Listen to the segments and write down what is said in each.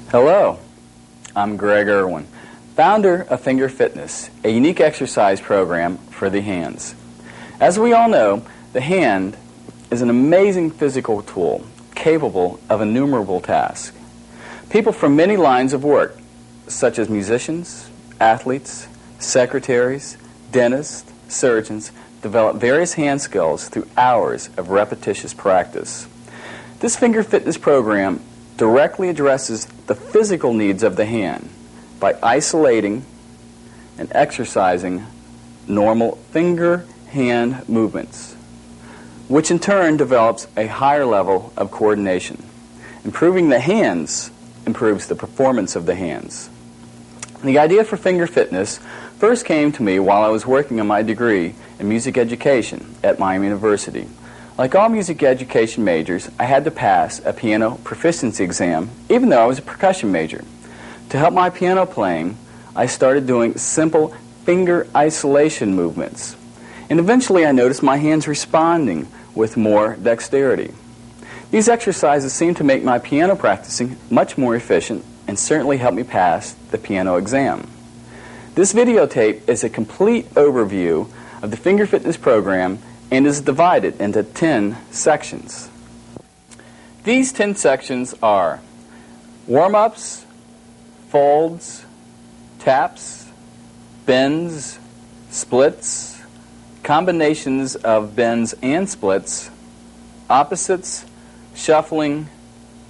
Hello, I'm Greg Irwin, founder of Finger Fitness, a unique exercise program for the hands. As we all know, the hand is an amazing physical tool capable of innumerable tasks. People from many lines of work, such as musicians, athletes, secretaries, dentists, surgeons, develop various hand skills through hours of repetitious practice. This Finger Fitness program directly addresses the physical needs of the hand by isolating and exercising normal finger-hand movements, which in turn develops a higher level of coordination. Improving the hands improves the performance of the hands. The idea for Finger Fitness first came to me while I was working on my degree in music education at Miami University. Like all music education majors, I had to pass a piano proficiency exam, even though I was a percussion major. To help my piano playing, I started doing simple finger isolation movements. And eventually I noticed my hands responding with more dexterity. These exercises seemed to make my piano practicing much more efficient and certainly helped me pass the piano exam. This videotape is a complete overview of the Finger Fitness program and is divided into 10 sections. These 10 sections are warm-ups, folds, taps, bends, splits, combinations of bends and splits, opposites, shuffling,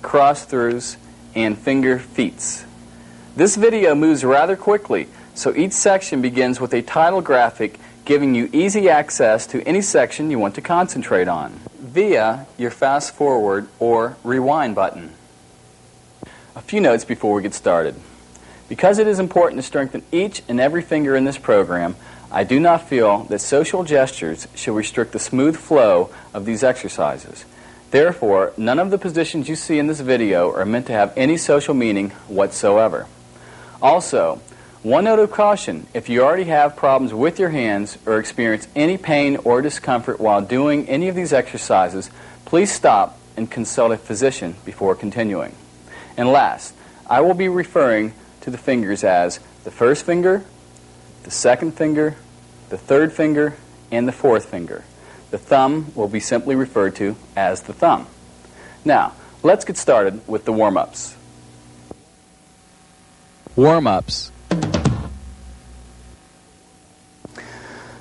cross-throughs, and finger feats. This video moves rather quickly, so each section begins with a title graphic giving you easy access to any section you want to concentrate on via your fast forward or rewind button. A few notes before we get started. Because it is important to strengthen each and every finger in this program, I do not feel that social gestures should restrict the smooth flow of these exercises. Therefore, none of the positions you see in this video are meant to have any social meaning whatsoever. Also, one note of caution: if you already have problems with your hands or experience any pain or discomfort while doing any of these exercises, please stop and consult a physician before continuing. And last, I will be referring to the fingers as the first finger, the second finger, the third finger, and the fourth finger. The thumb will be simply referred to as the thumb. Now, let's get started with the warm-ups. Warm-ups.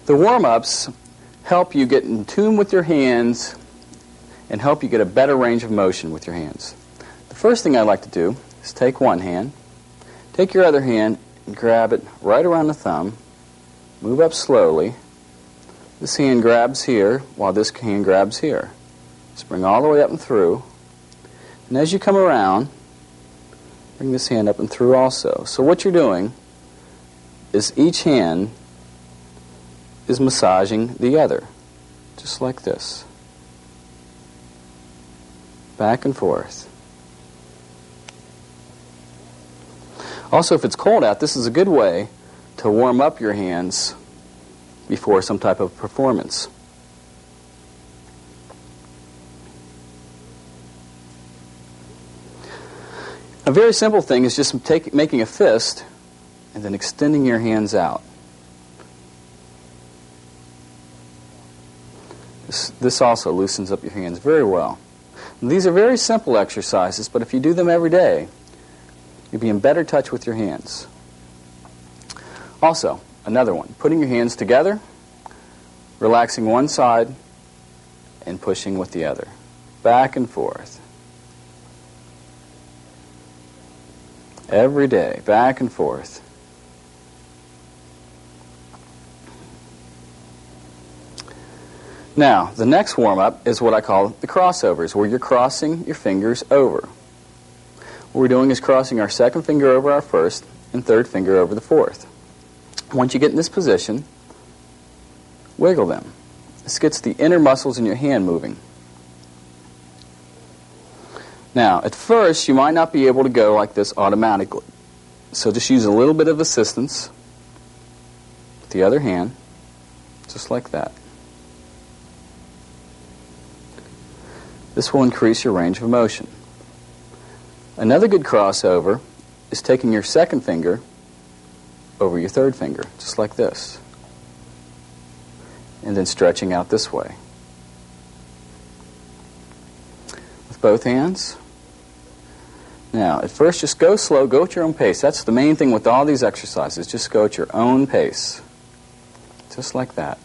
The warm-ups help you get in tune with your hands and help you get a better range of motion with your hands. The first thing I like to do is take one hand, take your other hand and grab it right around the thumb, move up slowly. This hand grabs here while this hand grabs here. Just bring all the way up and through. And as you come around, bring this hand up and through also. So what you're doing is each hand is massaging the other, just like this. Back and forth. Also, if it's cold out, this is a good way to warm up your hands before some type of performance. A very simple thing is just making a fist and then extending your hands out. This also loosens up your hands very well. And these are very simple exercises, but if you do them every day, you'll be in better touch with your hands. Also, another one, putting your hands together, relaxing one side, and pushing with the other. Back and forth. Every day, back and forth. Now, the next warm-up is what I call the crossovers, where you're crossing your fingers over. What we're doing is crossing our second finger over our first and third finger over the fourth. Once you get in this position, wiggle them. This gets the inner muscles in your hand moving. Now, at first, you might not be able to go like this automatically. So just use a little bit of assistance with the other hand, just like that. This will increase your range of motion. Another good crossover is taking your second finger over your third finger, just like this, and then stretching out this way. With both hands. Now, at first, just go slow, go at your own pace. That's the main thing with all these exercises. Just go at your own pace. Just like that.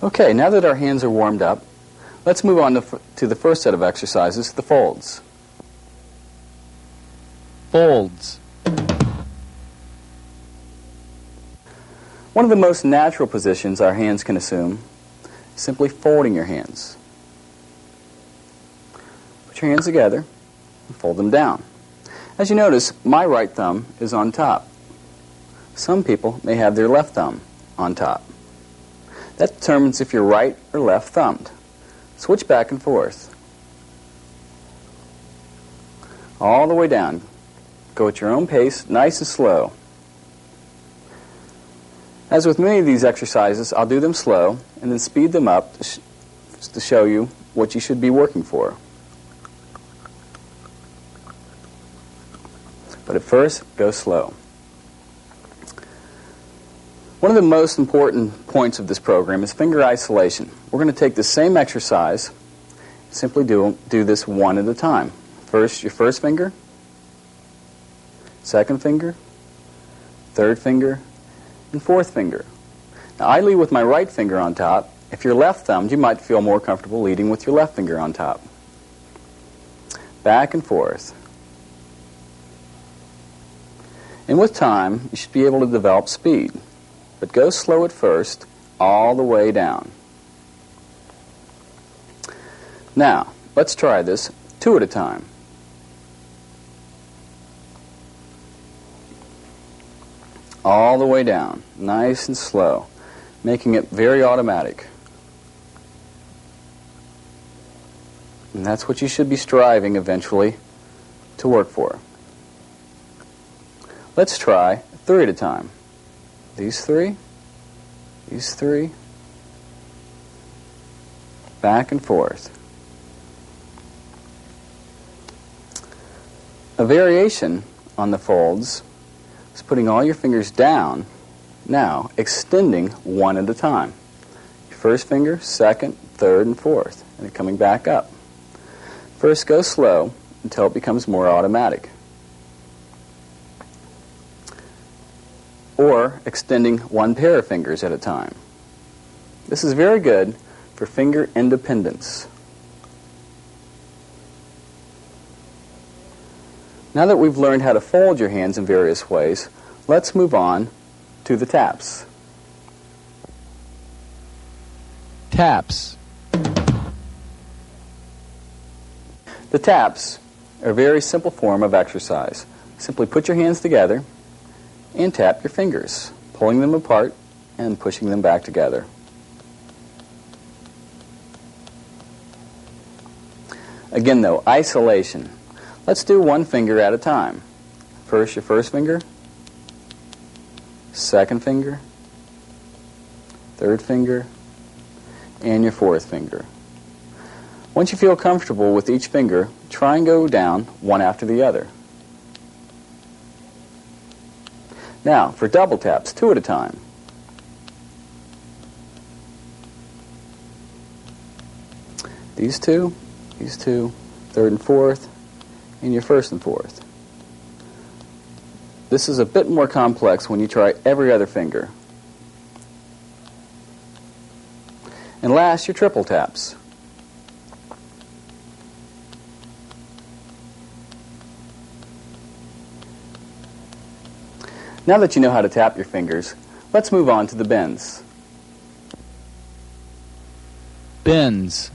Okay, now that our hands are warmed up, let's move on to the first set of exercises, the folds. Folds. One of the most natural positions our hands can assume is simply folding your hands. Put your hands together and fold them down. As you notice, my right thumb is on top. Some people may have their left thumb on top. That determines if you're right or left thumbed. Switch back and forth. All the way down. Go at your own pace, nice and slow. As with many of these exercises, I'll do them slow and then speed them up to show you what you should be working for. But at first, go slow. One of the most important points of this program is finger isolation. We're going to take the same exercise, simply do this one at a time. First, your first finger, second finger, third finger, and fourth finger. Now, I lead with my right finger on top. If you're left-thumbed, you might feel more comfortable leading with your left finger on top. Back and forth. And with time, you should be able to develop speed. But go slow at first, all the way down. Now, let's try this two at a time. All the way down, nice and slow, making it very automatic. And that's what you should be striving eventually to work for. Let's try three at a time. These three, back and forth. A variation on the folds is putting all your fingers down, now extending one at a time. Your first finger, second, third, and fourth, and then coming back up. First, go slow until it becomes more automatic. Or extending one pair of fingers at a time. This is very good for finger independence. Now that we've learned how to fold your hands in various ways, let's move on to the taps. Taps. The taps are a very simple form of exercise. Simply put your hands together and tap your fingers, pulling them apart and pushing them back together. Again though, isolation. Let's do one finger at a time. First, your first finger, second finger, third finger, and your fourth finger. Once you feel comfortable with each finger, try and go down one after the other. Now, for double taps, two at a time. These two, third and fourth, and your first and fourth. This is a bit more complex when you try every other finger. And last, your triple taps. Now that you know how to tap your fingers, let's move on to the bends. Bends.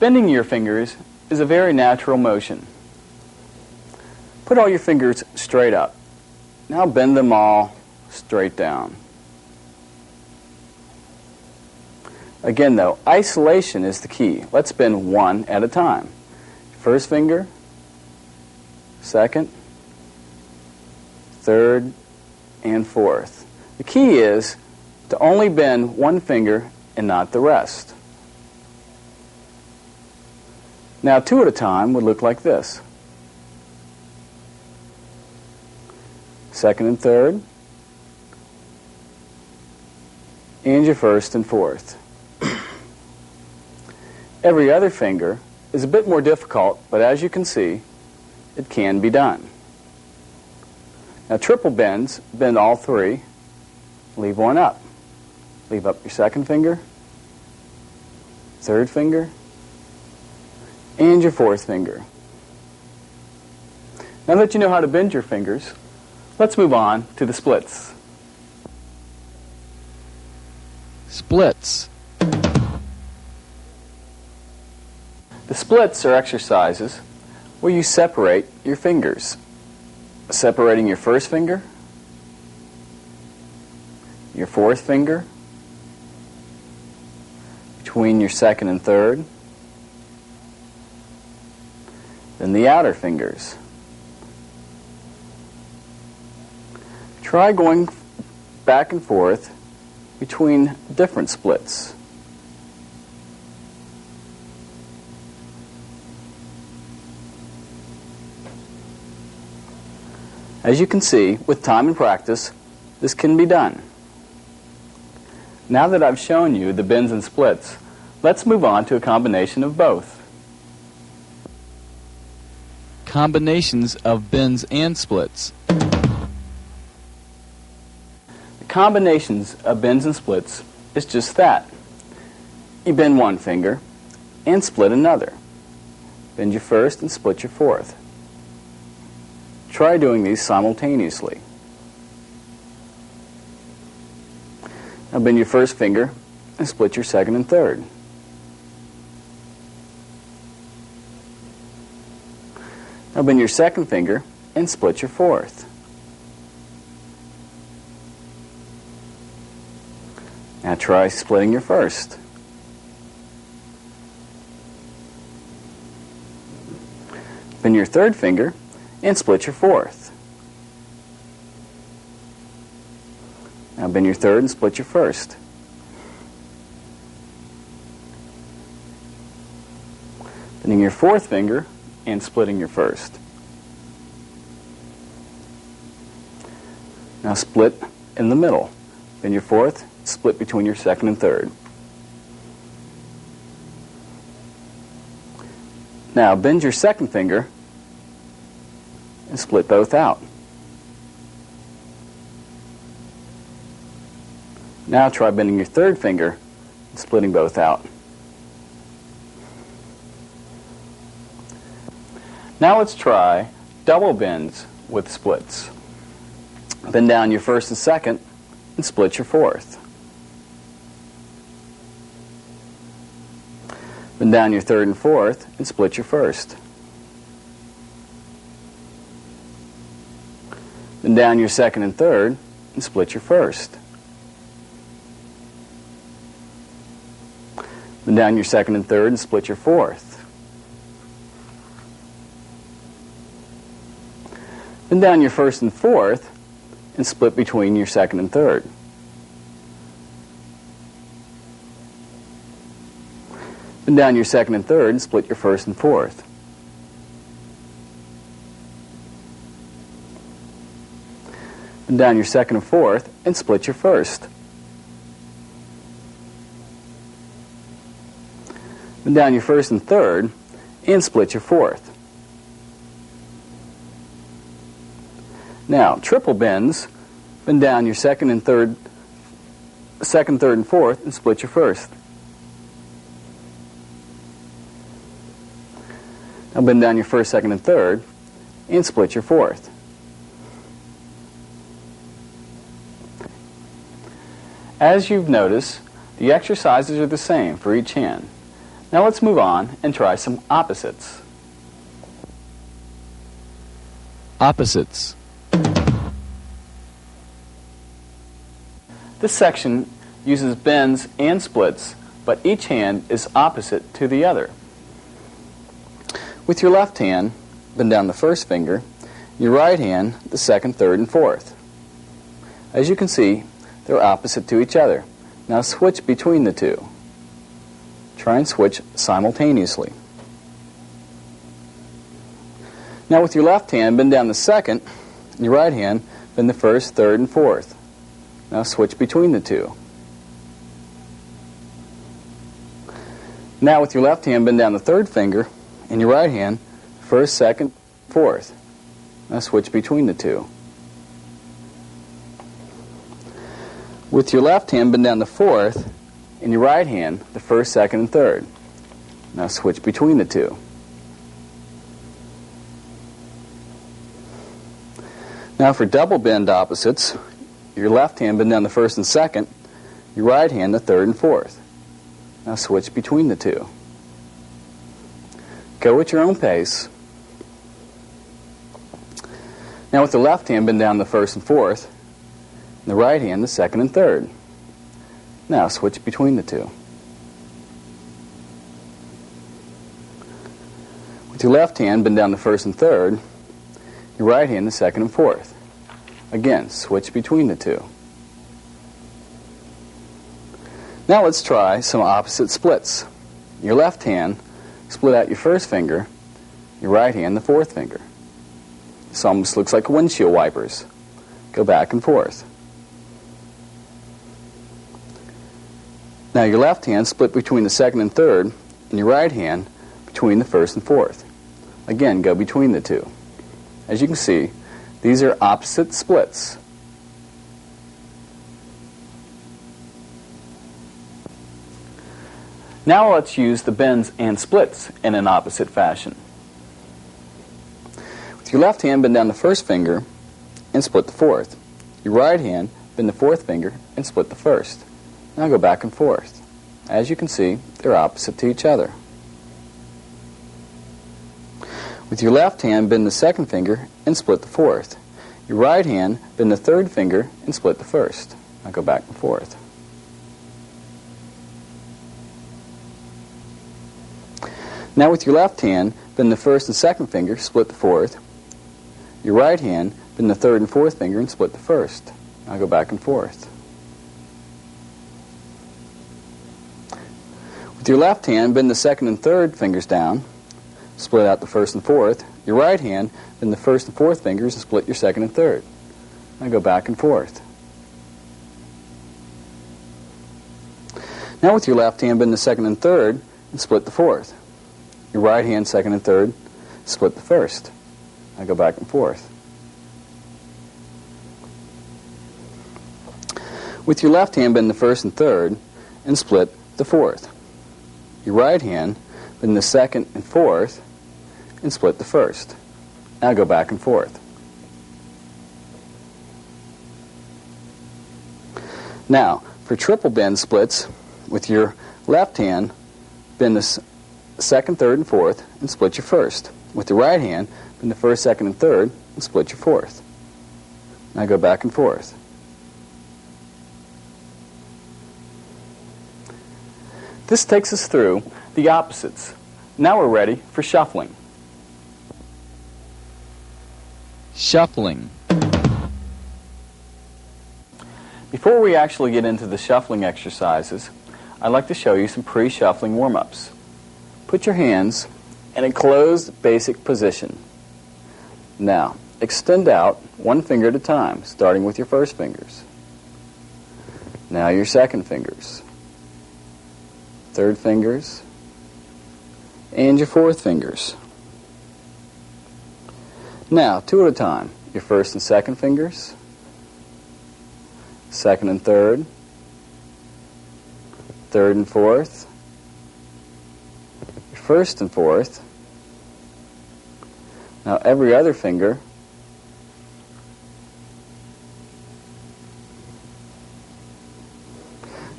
Bending your fingers is a very natural motion. Put all your fingers straight up. Now bend them all straight down. Again though, isolation is the key. Let's bend one at a time. First finger, second, third, and fourth. The key is to only bend one finger and not the rest. Now, two at a time would look like this. Second and third, and your first and fourth. Every other finger is a bit more difficult, but as you can see, it can be done. Now, triple bends, bend all three, leave one up. Leave up your second finger, third finger, and your fourth finger. Now that you know how to bend your fingers, let's move on to the splits. Splits. The splits are exercises where you separate your fingers. Separating your first finger, your fourth finger, between your second and third, then the outer fingers. Try going back and forth between different splits. As you can see, with time and practice, this can be done. Now that I've shown you the bends and splits, let's move on to a combination of both. Combinations of bends and splits. The combinations of bends and splits is just that. You bend one finger and split another. Bend your first and split your fourth. Try doing these simultaneously. Now bend your first finger and split your second and third. Now bend your second finger and split your fourth. Now try splitting your first. Bend your third finger and split your fourth. Now bend your third and split your first. Bending your fourth finger and splitting your first. Now split in the middle. Bend your fourth, split between your second and third. Now bend your second finger and split both out. Now try bending your third finger and splitting both out. Now let's try double bends with splits. Bend down your first and second and split your fourth. Bend down your third and fourth and split your first. Bend down your second and third and split your first. Bend down your second and third and split your fourth. Bend down your first and fourth and split between your second and third. Bend down your second and third and split your first and fourth. Bend down your second and fourth and split your first. Bend down your first and third and split your fourth. Now, triple bends, bend down your second, third, and fourth and split your first. Now bend down your first, second, and third and split your fourth. As you've noticed, the exercises are the same for each hand. Now let's move on and try some opposites. Opposites. This section uses bends and splits, but each hand is opposite to the other. With your left hand, bend down the first finger, your right hand, the second, third, and fourth. As you can see, they're opposite to each other. Now switch between the two. Try and switch simultaneously. Now with your left hand, bend down the second, and your right hand, bend the first, third, and fourth. Now switch between the two. Now with your left hand, bend down the third finger, and your right hand, first, second, fourth. Now switch between the two. With your left hand, bend down the fourth, and your right hand, the first, second, and third. Now switch between the two. Now for double bend opposites, your left hand bend down the first and second, your right hand the third and fourth. Now switch between the two. Go at your own pace. Now with the left hand bend down the first and fourth, and the right hand the second and third. Now switch between the two. With your left hand bend down the first and third, your right hand the second and fourth. Again, switch between the two. Now let's try some opposite splits. Your left hand, split out your first finger, your right hand the fourth finger. This almost looks like windshield wipers. Go back and forth. Now your left hand split between the second and third, and your right hand between the first and fourth. Again, go between the two. As you can see, these are opposite splits. Now let's use the bends and splits in an opposite fashion. With your left hand, bend down the first finger and split the fourth. Your right hand, bend the fourth finger and split the first. Now go back and forth. As you can see, they're opposite to each other. With your left hand, bend the second finger and split the fourth. Your right hand, bend the third finger and split the first. Now go back and forth. Now with your left hand, bend the first and second finger, split the fourth. Your right hand, bend the third and fourth finger and split the first. Now go back and forth. With your left hand, bend the second and third fingers down, split out the first and fourth. Your right hand, bend the first and fourth fingers and split your second and third. Now go back and forth. Now with your left hand, bend the second and third and split the fourth. Your right hand, second and third, split the first. Now go back and forth. With your left hand, bend the first and third and split the fourth. Your right hand, bend the second and fourth and split the first. Now go back and forth. Now, for triple bend splits, with your left hand, bend the second, third, and fourth and split your first. With the right hand, bend the first, second, and third and split your fourth. Now go back and forth. This takes us through the opposites. Now we're ready for shuffling. Shuffling. Before we actually get into the shuffling exercises, I'd like to show you some pre-shuffling warm-ups. Put your hands in a closed basic position. Now, extend out one finger at a time, starting with your first fingers. Now your second fingers, third fingers, and your fourth fingers. Now, two at a time. Your first and second fingers, second and third, third and fourth, your first and fourth. Now every other finger,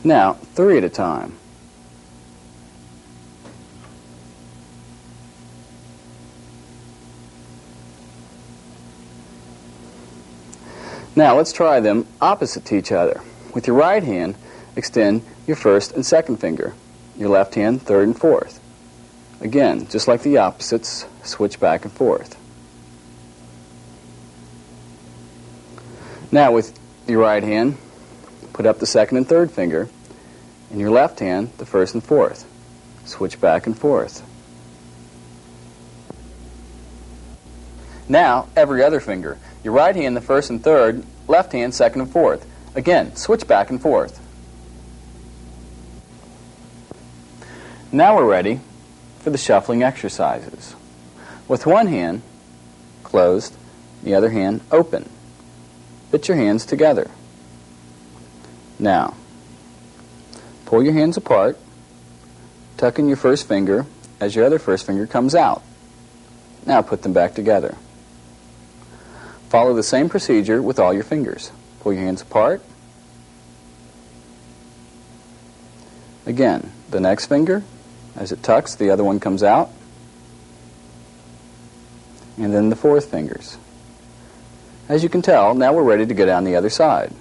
now three at a time. Now let's try them opposite to each other. With your right hand, extend your first and second finger. Your left hand, third and fourth. Again, just like the opposites, switch back and forth. Now with your right hand, put up the second and third finger, and your left hand, the first and fourth. Switch back and forth. Now, every other finger. Your right hand, the first and third, left hand, second and fourth. Again, switch back and forth. Now we're ready for the shuffling exercises. With one hand closed, the other hand open. Put your hands together. Now, pull your hands apart, tuck in your first finger as your other first finger comes out. Now put them back together. Follow the same procedure with all your fingers. Pull your hands apart. Again, the next finger, as it tucks, the other one comes out. And then the fourth fingers. As you can tell, now we're ready to go down the other side.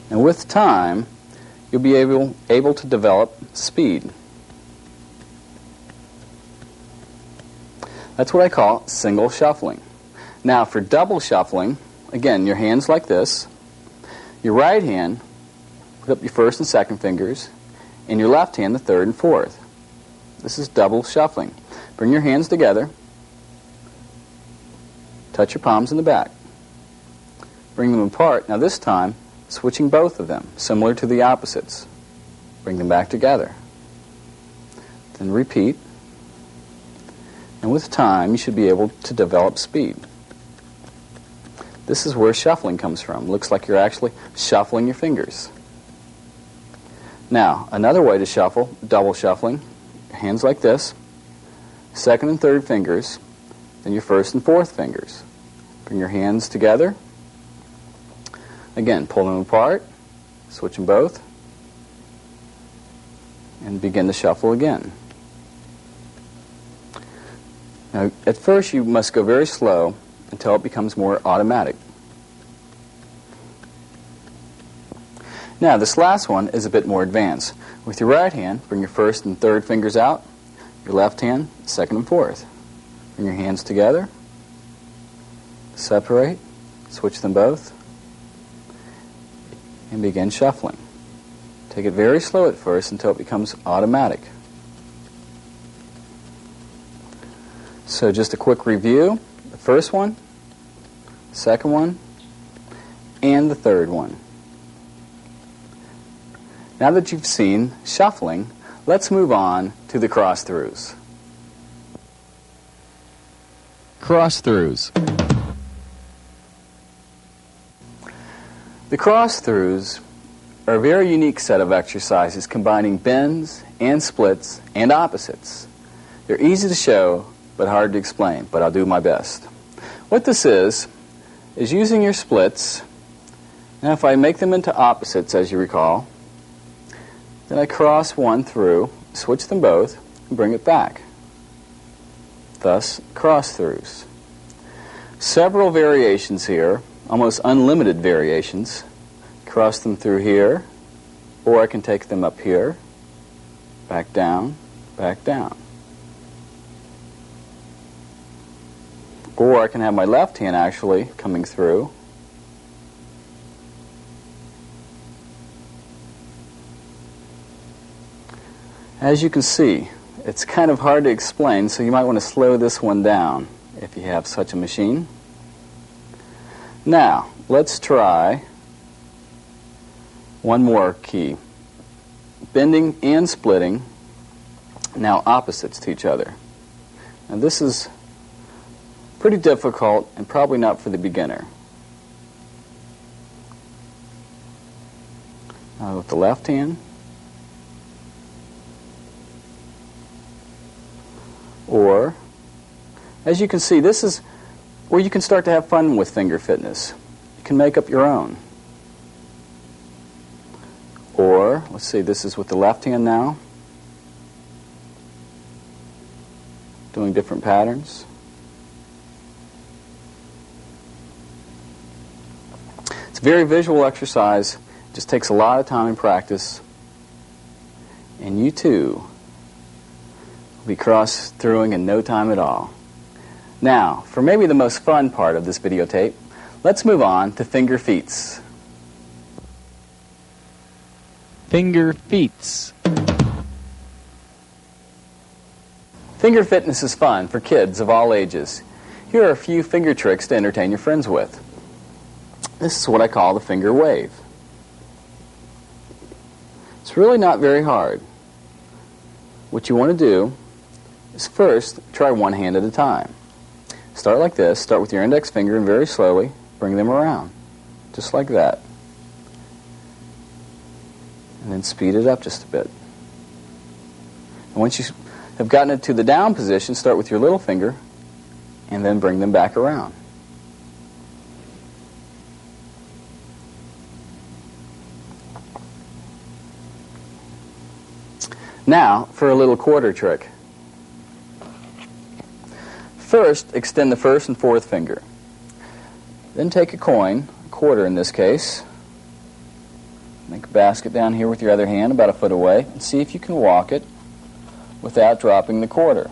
And with time, you'll be able to develop speed. That's what I call single shuffling. Now for double shuffling, again, your hands like this. Your right hand, put up your first and second fingers, and your left hand, the third and fourth. This is double shuffling. Bring your hands together. Touch your palms in the back. Bring them apart. Now this time, switching both of them, similar to the opposites. Bring them back together. Then repeat. And with time, you should be able to develop speed. This is where shuffling comes from. Looks like you're actually shuffling your fingers. Now, another way to shuffle, double shuffling, hands like this, second and third fingers, then your first and fourth fingers. Bring your hands together. Again, pull them apart, switch them both, and begin to shuffle again. Now, at first you must go very slow until it becomes more automatic. Now, this last one is a bit more advanced. With your right hand, bring your first and third fingers out, your left hand, second and fourth. Bring your hands together, separate, switch them both, and begin shuffling. Take it very slow at first until it becomes automatic. So just a quick review. The first one, second one, and the third one. Now that you've seen shuffling, let's move on to the cross-throughs. Cross-throughs. The cross-throughs are a very unique set of exercises combining bends and splits and opposites. They're easy to show, but hard to explain, but I'll do my best. What this is using your splits. Now if I make them into opposites, as you recall, then I cross one through, switch them both, and bring it back. Thus, cross-throughs. Several variations here, almost unlimited variations. Cross them through here, or I can take them up here, back down, back down. Or I can have my left hand actually coming through. As you can see, it's kind of hard to explain, so you might want to slow this one down if you have such a machine. Now, let's try one more key. Bending and splitting, now opposites to each other. Now this is pretty difficult and probably not for the beginner. Now with the left hand, or as you can see, this is where you can start to have fun with finger fitness. You can make up your own. Or, let's see, this is with the left hand now, doing different patterns. It's a very visual exercise. It just takes a lot of time and practice. And you too will be cross-throughing in no time at all. Now, for maybe the most fun part of this videotape, let's move on to finger feats. Finger feats. Finger fitness is fun for kids of all ages. Here are a few finger tricks to entertain your friends with. This is what I call the finger wave. It's really not very hard. What you want to do is first try one hand at a time. Start like this. Start with your index finger and very slowly bring them around. Just like that. And then speed it up just a bit. And once you have gotten it to the down position, start with your little finger and then bring them back around. Now for a little quarter trick. First, extend the first and fourth finger. Then take a coin, a quarter in this case. Make a basket down here with your other hand about a foot away and see if you can walk it without dropping the quarter.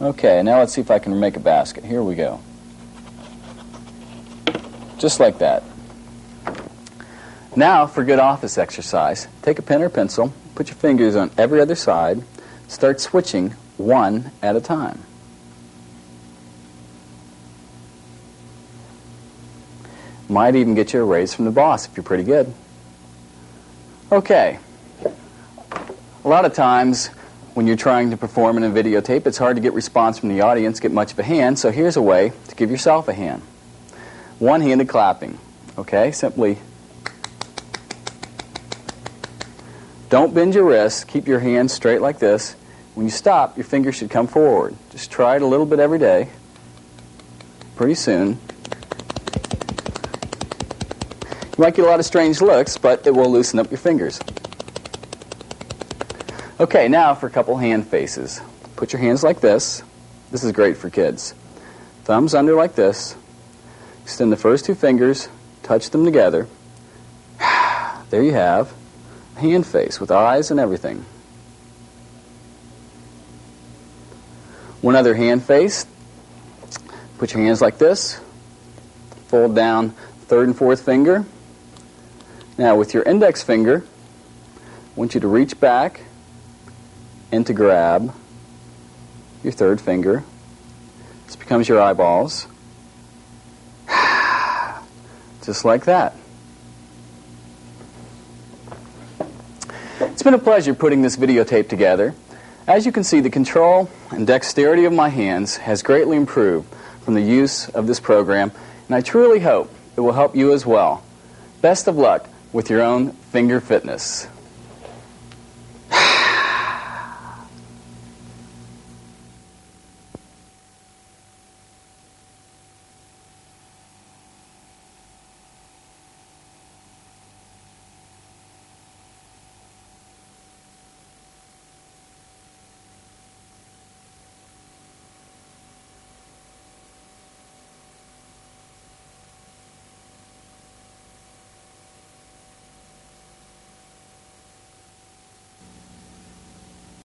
Okay, now let's see if I can make a basket. Here we go. Just like that. Now for good office exercise. Take a pen or pencil, put your fingers on every other side, start switching one at a time. Might even get you a raise from the boss if you're pretty good. Okay. A lot of times when you're trying to perform in a videotape, it's hard to get response from the audience, get much of a hand, so here's a way to give yourself a hand. One-handed clapping. Okay, simply don't bend your wrists, keep your hands straight like this. When you stop, your fingers should come forward. Just try it a little bit every day. Pretty soon you might get a lot of strange looks, but it will loosen up your fingers. Okay, now for a couple hand faces. Put your hands like this. This is great for kids. Thumbs under like this. Extend the first two fingers, touch them together. There you have a hand face with eyes and everything. One other hand face. Put your hands like this. Fold down third and fourth finger. Now with your index finger, I want you to reach back and to grab your third finger. This becomes your eyeballs. Just like that. It's been a pleasure putting this videotape together. As you can see, the control and dexterity of my hands has greatly improved from the use of this program, and I truly hope it will help you as well. Best of luck with your own finger fitness.